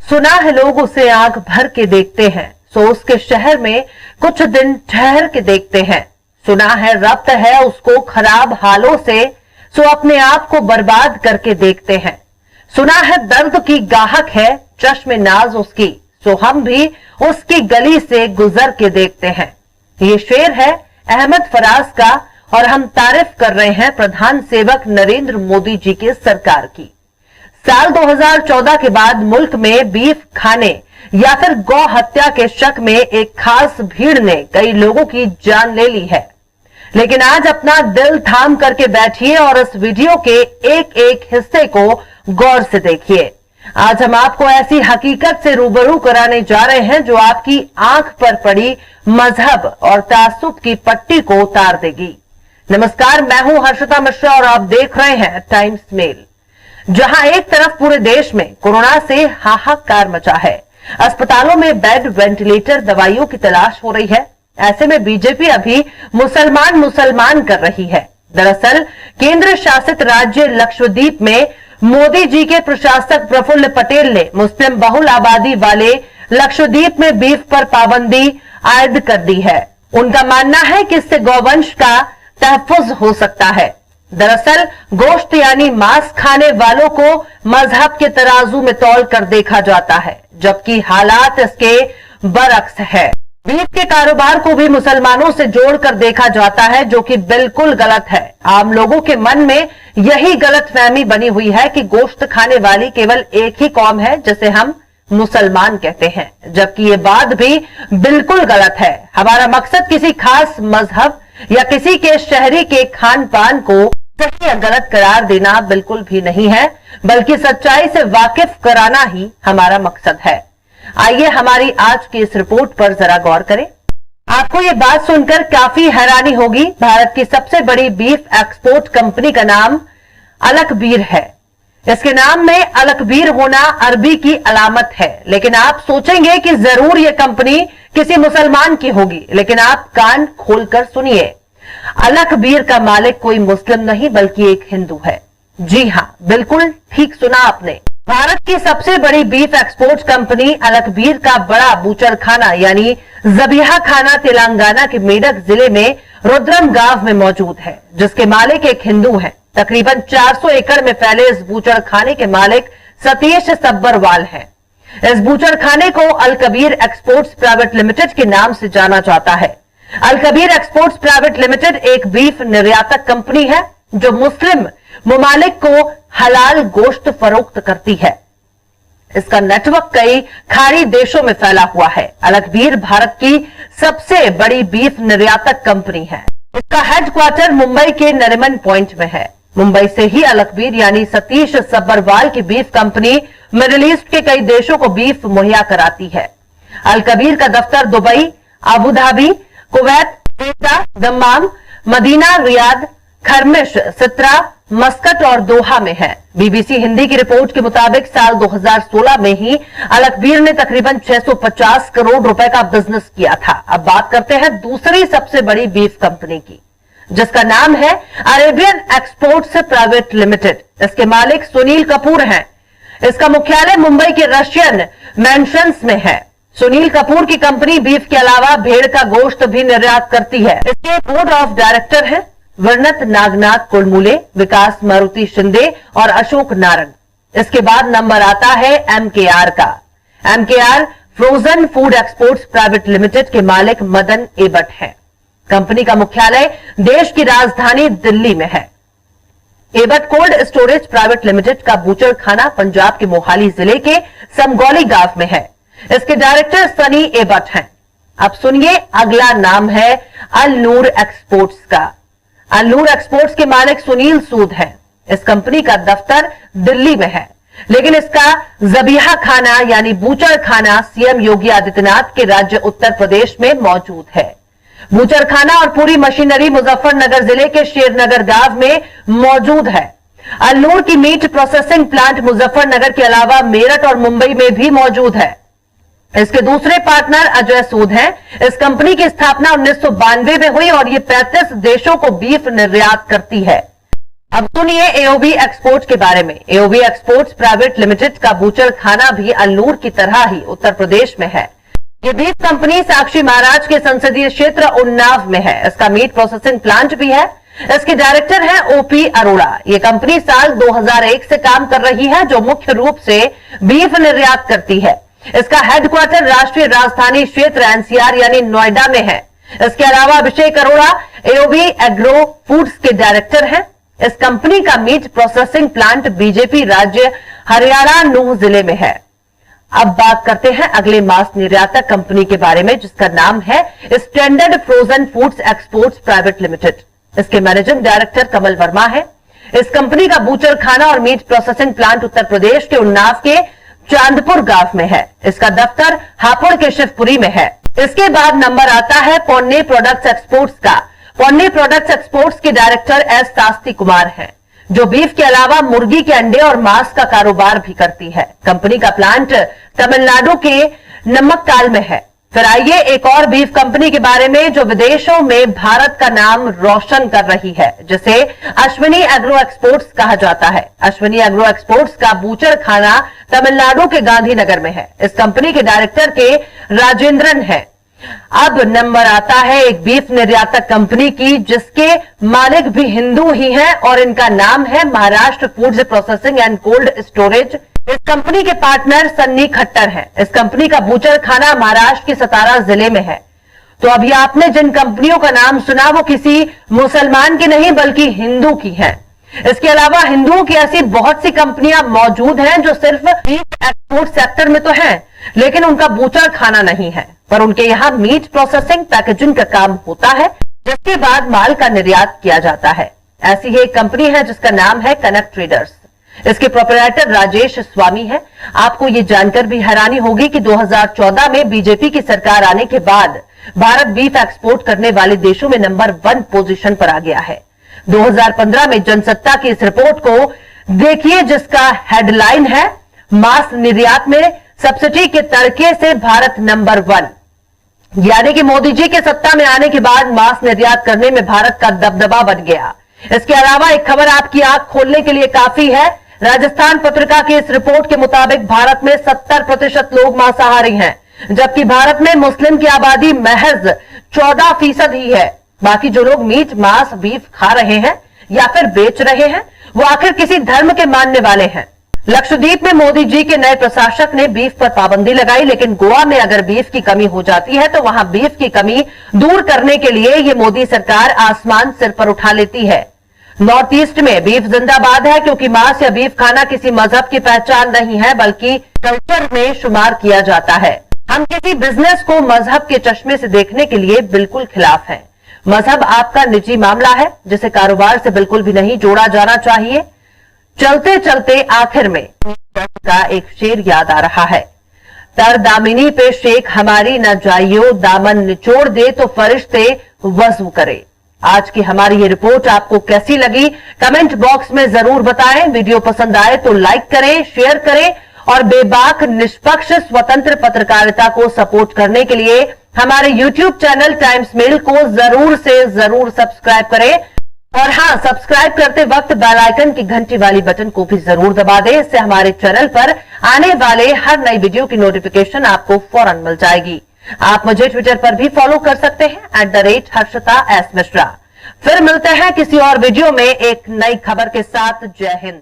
सुना है लोग उसे आंख भर के देखते हैं, सो उसके शहर में कुछ दिन ठहर के देखते हैं। सुना है रब्त है उसको खराब हालों से, सो अपने आप को बर्बाद करके देखते हैं। सुना है दर्द की गाहक है चश्मे नाज उसकी, सो हम भी उसकी गली से गुजर के देखते हैं। ये शेर है अहमद फराज का और हम तारीफ कर रहे हैं प्रधान सेवक नरेंद्र मोदी जी की सरकार की। साल 2014 के बाद मुल्क में बीफ खाने या फिर गौ हत्या के शक में एक खास भीड़ ने कई लोगों की जान ले ली है। लेकिन आज अपना दिल थाम करके बैठिए और इस वीडियो के एक एक हिस्से को गौर से देखिए। आज हम आपको ऐसी हकीकत से रूबरू कराने जा रहे हैं जो आपकी आंख पर पड़ी मजहब और तासुब की पट्टी को उतार देगी। नमस्कार, मैं हूं हर्षिता मिश्रा और आप देख रहे हैं टाइम्स मेल। जहां एक तरफ पूरे देश में कोरोना से हाहाकार मचा है, अस्पतालों में बेड, वेंटिलेटर, दवाइयों की तलाश हो रही है, ऐसे में बीजेपी अभी मुसलमान कर रही है। दरअसल केंद्र शासित राज्य लक्षद्वीप में मोदी जी के प्रशासक प्रफुल्ल पटेल ने मुस्लिम बहुल आबादी वाले लक्षद्वीप में बीफ पर पाबंदी आयद कर दी है। उनका मानना है कि इससे गौवंश का तहफ्फुज हो सकता है। दरअसल गोश्त यानी मांस खाने वालों को मजहब के तराजू में तौल कर देखा जाता है, जबकि हालात इसके बरअक्स है। बीफ के कारोबार को भी मुसलमानों से जोड़कर देखा जाता है, जो कि बिल्कुल गलत है। आम लोगों के मन में यही गलतफहमी बनी हुई है कि गोश्त खाने वाली केवल एक ही कौम है जिसे हम मुसलमान कहते हैं, जबकि ये बात भी बिल्कुल गलत है। हमारा मकसद किसी खास मजहब या किसी के शहरी के खान पान को सही या गलत करार देना बिल्कुल भी नहीं है, बल्कि सच्चाई से वाकिफ कराना ही हमारा मकसद है। आइए हमारी आज की इस रिपोर्ट पर जरा गौर करें। आपको ये बात सुनकर काफी हैरानी होगी। भारत की सबसे बड़ी बीफ एक्सपोर्ट कंपनी का नाम अलकबीर है। इसके नाम में अलकबीर होना अरबी की अलामत है, लेकिन आप सोचेंगे कि जरूर ये कंपनी किसी मुसलमान की होगी, लेकिन आप कान खोलकर सुनिए। अलकबीर का मालिक कोई मुस्लिम नहीं बल्कि एक हिंदू है। जी हां, बिल्कुल ठीक सुना आपने। भारत की सबसे बड़ी बीफ एक्सपोर्ट कंपनी अलकबीर का बड़ा बूचर खाना यानी जबीहा खाना तेलंगाना के मेडक जिले में रुद्रम गांव में मौजूद है, जिसके मालिक एक हिंदू हैं। तकरीबन 400 एकड़ में फैले इस बूचर खाने के मालिक सतीश सब्बरवाल हैं। इस बूचर खाने को अलकबीर एक्सपोर्ट्स प्राइवेट लिमिटेड के नाम से जाना जाता है। अलकबीर एक्सपोर्ट्स प्राइवेट लिमिटेड एक बीफ निर्यातक कंपनी है जो मुस्लिम ममालिक को हलाल गोश्त फरोख्त करती है। इसका नेटवर्क कई खाड़ी देशों में फैला हुआ है। अलकबीर भारत की सबसे बड़ी बीफ निर्यातक कंपनी है। इसका हेडक्वार्टर मुंबई के नरिमन पॉइंट में है। मुंबई से ही अलकबीर यानी सतीश सब्बरवाल की बीफ कंपनी मिडिल ईस्ट के कई देशों को बीफ मुहैया कराती है। अलकबीर का दफ्तर दुबई, अबू धाबी, कुवैत, जेद्दा, दम्माम, मदीना, रियाद, खरमिश, सित्रा, मस्कट और दोहा में है। बीबीसी हिंदी की रिपोर्ट के मुताबिक साल 2016 में ही अलकबीर ने तकरीबन 650 करोड़ रुपए का बिजनेस किया था। अब बात करते हैं दूसरी सबसे बड़ी बीफ कंपनी की, जिसका नाम है अरेबियन एक्सपोर्ट्स प्राइवेट लिमिटेड। इसके मालिक सुनील कपूर हैं। इसका मुख्यालय मुंबई के रशियन मैंशंस में है। सुनील कपूर की कंपनी बीफ के अलावा भेड़ का गोश्त भी निर्यात करती है। इसके बोर्ड ऑफ डायरेक्टर हैं वर्णत नागनाथ कुलमुले, विकास मारुति शिंदे और अशोक नारंग। इसके बाद नंबर आता है एमकेआर का। MKR frozen food exports private limited के मालिक मदन एबट हैं। कंपनी का मुख्यालय देश की राजधानी दिल्ली में है। Abbott cold storage private limited का बूचर खाना पंजाब के मोहाली जिले के समगौली गांव में है। इसके डायरेक्टर सनी एबट हैं। अब सुनिए, अगला नाम है अल नूर एक्सपोर्ट्स का। अल नूर एक्सपोर्ट्स के मालिक सुनील सूद हैं। इस कंपनी का दफ्तर दिल्ली में है, लेकिन इसका जबीहा खाना यानी बूचर खाना सीएम योगी आदित्यनाथ के राज्य उत्तर प्रदेश में मौजूद है। बूचर खाना और पूरी मशीनरी मुजफ्फरनगर जिले के शेरनगर गांव में मौजूद है। अल नूर की मीट प्रोसेसिंग प्लांट मुजफ्फरनगर के अलावा मेरठ और मुंबई में भी मौजूद है। इसके दूसरे पार्टनर अजय सूद हैं। इस कंपनी की स्थापना 1992 में हुई और ये 35 देशों को बीफ निर्यात करती है। अब सुनिए एओबी एक्सपोर्ट्स के बारे में। एओबी एक्सपोर्ट्स प्राइवेट लिमिटेड का बूचड़ खाना भी अल्लूर की तरह ही उत्तर प्रदेश में है। ये बीफ कंपनी साक्षी महाराज के संसदीय क्षेत्र उन्नाव में है। इसका मीट प्रोसेसिंग प्लांट भी है। इसके डायरेक्टर हैं ओपी अरोड़ा। ये कंपनी साल 2001 से काम कर रही है, जो मुख्य रूप से बीफ निर्यात करती है। इसका हेडक्वार्टर राष्ट्रीय राजधानी क्षेत्र एनसीआर यानी नोएडा में है। इसके अलावा अभिषेक अरोड़ा एओबी एग्रो फूड्स के डायरेक्टर हैं। इस कंपनी का मीट प्रोसेसिंग प्लांट बीजेपी राज्य हरियाणा नूह जिले में है। अब बात करते हैं अगले मांस निर्यातक कंपनी के बारे में, जिसका नाम है standard frozen foods exports private limited. इसके मैनेजिंग डायरेक्टर कमल वर्मा है। इस कंपनी का बूचर खाना और meat processing plant Uttar Pradesh के उन्नाव के चांदपुर गांव में है। इसका दफ्तर हापुड़ के शिवपुरी में है। इसके बाद नंबर आता है पौने प्रोडक्ट्स एक्सपोर्ट्स का। पौने प्रोडक्ट्स एक्सपोर्ट्स के डायरेक्टर एस शास्त्री कुमार हैं, जो बीफ के अलावा मुर्गी के अंडे और मांस का कारोबार भी करती है। कंपनी का प्लांट तमिलनाडु के नमक्काल में है। फिर आइए एक और बीफ कंपनी के बारे में, जो विदेशों में भारत का नाम रोशन कर रही है, जिसे अश्विनी एग्रो एक्सपोर्ट्स कहा जाता है। अश्विनी एग्रो एक्सपोर्ट्स का बूचर खाना तमिलनाडु के गांधीनगर में है। इस कंपनी के डायरेक्टर के राजेंद्रन है। अब नंबर आता है एक बीफ निर्यातक कंपनी की, जिसके मालिक भी हिंदू ही हैं और इनका नाम है Maharashtra foods processing and cold storage. इस कंपनी के पार्टनर सन्नी खट्टर हैं। इस कंपनी का बूचर खाना महाराष्ट्र के सतारा जिले में है। तो अभी आपने जिन कंपनियों का नाम सुना, वो किसी मुसलमान की नहीं बल्कि हिंदू की हैं। इसके अलावा हिंदुओं की ऐसी बहुत सी कंपनियां मौजूद हैं जो सिर्फ बीफ एक्सपोर्ट सेक्टर में तो हैं, लेकिन उनका बूचर खाना नहीं है, पर उनके यहां मीट प्रोसेसिंग पैकेजिंग का काम होता है, जिसके बाद माल का निर्यात किया जाता है। ऐसी ही एक कंपनी है जिसका नाम है कनक ट्रेडर्स। इसके प्रोप्राइटर राजेश स्वामी है। आपको ये जानकर भी हैरानी होगी कि 2014 में बीजेपी की सरकार आने के बाद भारत बीफ एक्सपोर्ट करने वाले देशों में नंबर 1 पोजीशन पर आ गया है। 2015 में जनसत्ता की इस रिपोर्ट को देखिए, जिसका हेडलाइन है मांस निर्यात में सब्सिडी के तड़के से भारत नंबर 1। यानी कि मोदी जी के सत्ता में आने के बाद मांस निर्यात करने में भारत का दबदबा बन गया। इसके अलावा एक खबर आपकी आंख खोलने के लिए काफी है। राजस्थान पत्रिका की इस रिपोर्ट के मुताबिक भारत में 70% लोग मांसाहारी हैं, जबकि भारत में मुस्लिम की आबादी महज 14% ही है। बाकी जो लोग मीट मांस बीफ खा रहे हैं या फिर बेच रहे हैं, वो आखिर किसी धर्म के मानने वाले हैं। लक्षद्वीप में मोदी जी के नए प्रशासक ने बीफ पर पाबंदी लगाई, लेकिन गोवा में अगर बीफ की कमी हो जाती है तो वहां बीफ की कमी दूर करने के लिए ये मोदी सरकार आसमान सिर पर उठा लेती है। नॉर्थ ईस्ट में बीफ जिंदाबाद है, क्योंकि मांस या बीफ खाना किसी मजहब की पहचान नहीं है, बल्कि कल्चर में शुमार किया जाता है। हम किसी बिजनेस को मजहब के चश्मे से देखने के लिए बिल्कुल खिलाफ हैं। मजहब आपका निजी मामला है, जिसे कारोबार से बिल्कुल भी नहीं जोड़ा जाना चाहिए। चलते चलते आखिर में का एक शेर याद आ रहा है। तर दामिनी पे शेख हमारी न जाइयो, दामन निचोड़ दे तो फरिश्ते वज़ू करे। आज की हमारी ये रिपोर्ट आपको कैसी लगी, कमेंट बॉक्स में जरूर बताएं। वीडियो पसंद आए तो लाइक करें, शेयर करें और बेबाक निष्पक्ष स्वतंत्र पत्रकारिता को सपोर्ट करने के लिए हमारे YouTube चैनल टाइम्स मेल को जरूर से जरूर सब्सक्राइब करें। और हाँ, सब्सक्राइब करते वक्त बेल आइकन की घंटी वाली बटन को भी जरूर दबा दें। इससे हमारे चैनल पर आने वाले हर नई वीडियो की नोटिफिकेशन आपको फौरन मिल जाएगी। आप मुझे ट्विटर पर भी फॉलो कर सकते हैं @हर्षिता एस मिश्रा। फिर मिलते हैं किसी और वीडियो में एक नई खबर के साथ। जय हिंद।